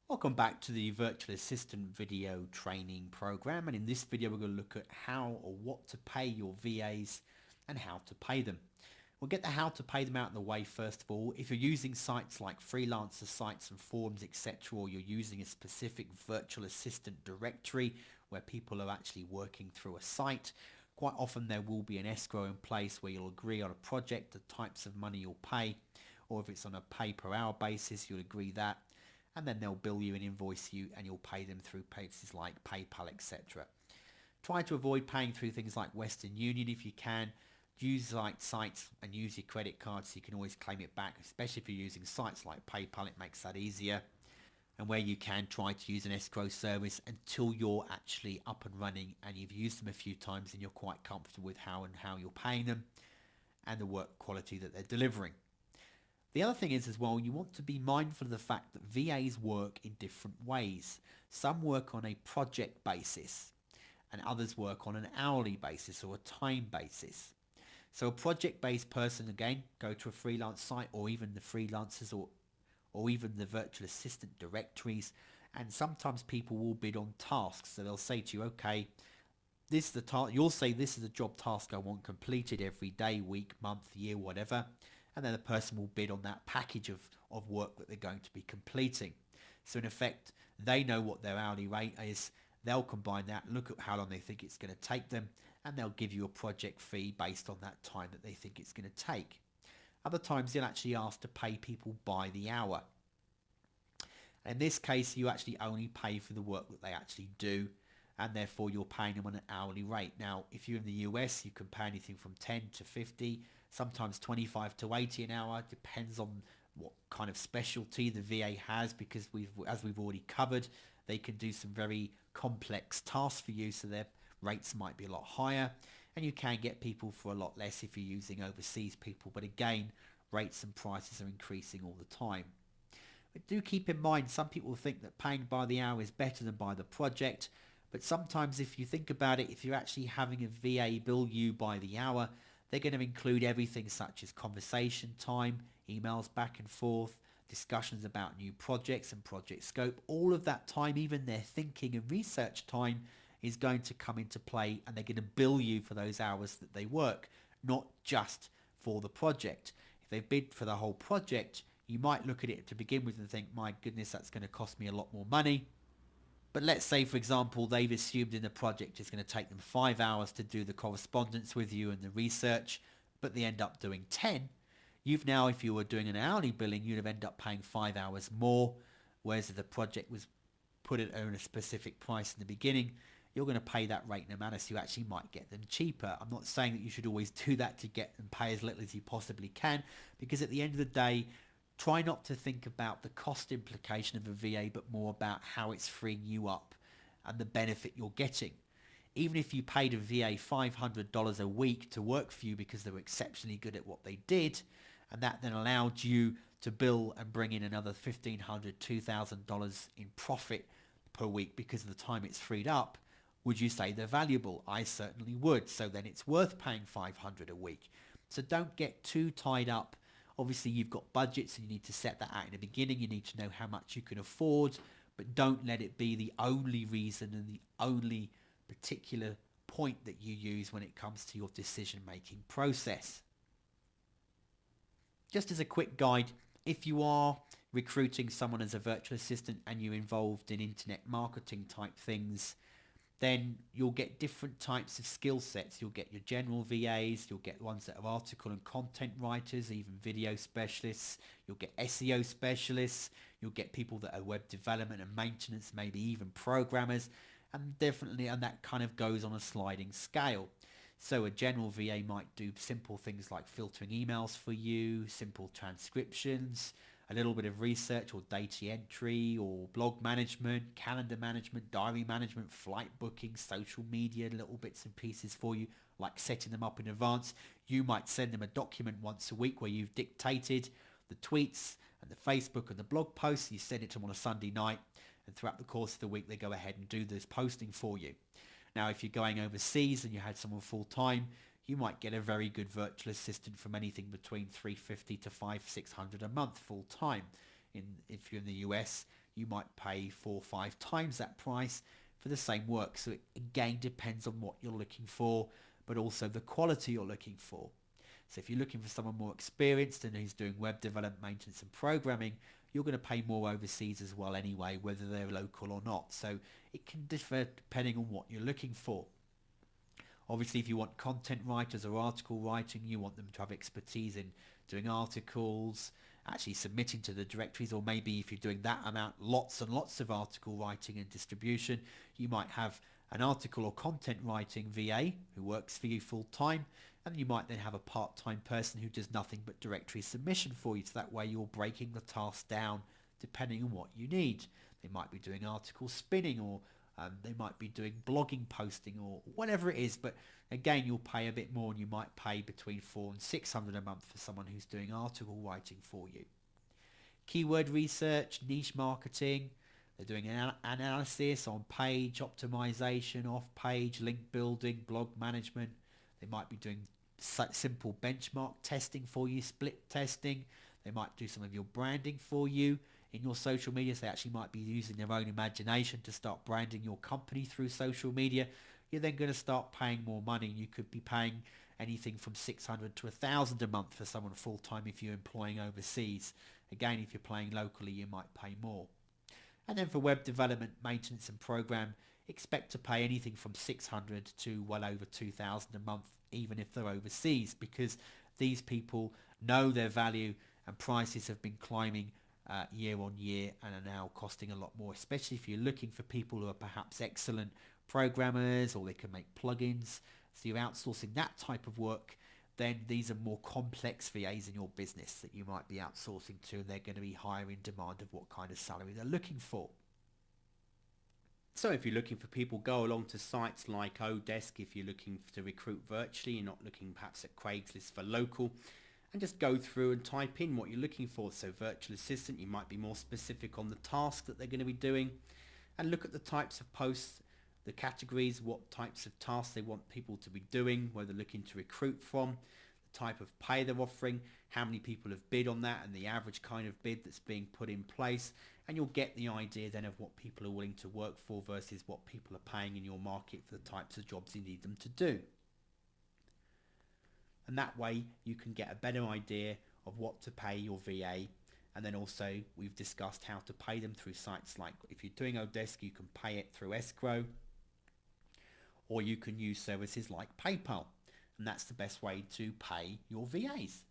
Welcome back to the Virtual Assistant video training program, and in this video we're going to look at how or what to pay your VAs and how to pay them. We'll get the how to pay them out of the way first of all. If you're using sites like freelancer sites and forums, etc., or you're using a specific virtual assistant directory where people are actually working through a site, quite often there will be an escrow in place where you'll agree on a project, the types of money you'll pay, or if it's on a pay per hour basis, you'll agree that, and then they'll bill you and invoice you and you'll pay them through places like PayPal, etc. Try to avoid paying through things like Western Union if you can. Use like sites and use your credit card so you can always claim it back, especially if you're using sites like PayPal. It makes that easier. And where you can, try to use an escrow service until you're actually up and running and you've used them a few times and you're quite comfortable with how you're paying them and the work quality that they're delivering. The other thing is as well, you want to be mindful of the fact that VAs work in different ways. Some work on a project basis and others work on an hourly basis or a time basis. So a project-based person, again, go to a freelance site or even the freelancers or even the virtual assistant directories, and sometimes people will bid on tasks. So they'll say to you, okay, this is the task. You'll say this is a job task I want completed every day, week, month, year, whatever, and then the person will bid on that package of work that they're going to be completing. So in effect, they know what their hourly rate is. They'll combine that, look at how long they think it's going to take them, and they'll give you a project fee based on that time that they think it's going to take. Other times they'll actually ask to pay people by the hour. In this case, you actually only pay for the work that they actually do, and therefore you're paying them on an hourly rate. Now, if you're in the US, you can pay anything from 10 to 50, sometimes 25 to 80 an hour. Depends on what kind of specialty the VA has, because as we've already covered, they can do some very complex tasks for you, so their rates might be a lot higher, and you can get people for a lot less if you're using overseas people. But again, rates and prices are increasing all the time. But do keep in mind, some people think that paying by the hour is better than by the project. But sometimes if you think about it, if you're actually having a VA bill you by the hour, they're going to include everything such as conversation time, emails back and forth, discussions about new projects and project scope. All of that time, even their thinking and research time, is going to come into play, and they're going to bill you for those hours that they work, not just for the project. If they bid for the whole project, you might look at it to begin with and think, my goodness, that's going to cost me a lot more money. But let's say, for example, they've assumed in the project it's going to take them 5 hours to do the correspondence with you and the research, but they end up doing 10. You've now, if you were doing an hourly billing, you'd have ended up paying 5 hours more, whereas if the project was put at a specific price in the beginning, you're going to pay that rate no matter, so you actually might get them cheaper. I'm not saying that you should always do that to get and pay as little as you possibly can, because at the end of the day, try not to think about the cost implication of a VA, but more about how it's freeing you up and the benefit you're getting. Even if you paid a VA $500 a week to work for you because they were exceptionally good at what they did, and that then allowed you to bill and bring in another $1,500, $2,000 in profit per week because of the time it's freed up, would you say they're valuable? I certainly would. So then it's worth paying $500 a week. So don't get too tied up. Obviously, you've got budgets and you need to set that out in the beginning. You need to know how much you can afford, but don't let it be the only reason and the only particular point that you use when it comes to your decision-making process. Just as a quick guide, if you are recruiting someone as a virtual assistant and you're involved in internet marketing type things, then you'll get different types of skill sets. You'll get your general VAs, you'll get ones that are article and content writers, even video specialists, you'll get SEO specialists, you'll get people that are web development and maintenance, maybe even programmers, and that kind of goes on a sliding scale. So a general VA might do simple things like filtering emails for you, simple transcriptions, a little bit of research or data entry or blog management, calendar management, diary management, flight booking, social media, little bits and pieces for you, like setting them up in advance. You might send them a document once a week where you've dictated the tweets and the Facebook and the blog posts. You send it to them on a Sunday night, and throughout the course of the week, they go ahead and do this posting for you. Now, if you're going overseas and you had someone full-time, you might get a very good virtual assistant from anything between $350 to $500, $600 a month full-time. If you're in the US, you might pay 4 or 5 times that price for the same work. So it again depends on what you're looking for, but also the quality you're looking for. So if you're looking for someone more experienced and who's doing web development, maintenance and programming, you're going to pay more overseas as well anyway, whether they're local or not. So it can differ depending on what you're looking for. Obviously, if you want content writers or article writing, you want them to have expertise in doing articles, actually submitting to the directories, or maybe if you're doing that amount, lots and lots of article writing and distribution, you might have an article or content writing VA who works for you full time, and you might then have a part-time person who does nothing but directory submission for you. So that way you're breaking the task down depending on what you need. They might be doing article spinning, or they might be doing blogging posting, or whatever it is. But again, you'll pay a bit more, and you might pay between $400 and $600 a month for someone who's doing article writing for you. Keyword research, niche marketing. They're doing an analysis on page optimization, off-page, link building, blog management. They might be doing simple benchmark testing for you, split testing. They might do some of your branding for you in your social media. So they actually might be using their own imagination to start branding your company through social media. You're then going to start paying more money. You could be paying anything from $600 to $1,000 a month for someone full-time if you're employing overseas. Again, if you're playing locally, you might pay more. And then for web development, maintenance and program, expect to pay anything from $600 to well over $2,000 a month, even if they're overseas, because these people know their value and prices have been climbing year on year and are now costing a lot more, especially if you're looking for people who are perhaps excellent programmers or they can make plugins. So you're outsourcing that type of work, then these are more complex VAs in your business that you might be outsourcing to, and they're going to be higher in demand of what kind of salary they're looking for. So if you're looking for people, go along to sites like Odesk. If you're looking to recruit virtually, you're not looking perhaps at Craigslist for local, and just go through and type in what you're looking for. So virtual assistant, you might be more specific on the task that they're going to be doing, and look at the types of posts, the categories, what types of tasks they want people to be doing, where they're looking to recruit from, the type of pay they're offering, how many people have bid on that, and the average kind of bid that's being put in place. And you'll get the idea then of what people are willing to work for versus what people are paying in your market for the types of jobs you need them to do. And that way you can get a better idea of what to pay your VA. And then also we've discussed how to pay them through sites like, if you're doing Odesk, you can pay it through escrow, or you can use services like PayPal. And that's the best way to pay your VAs.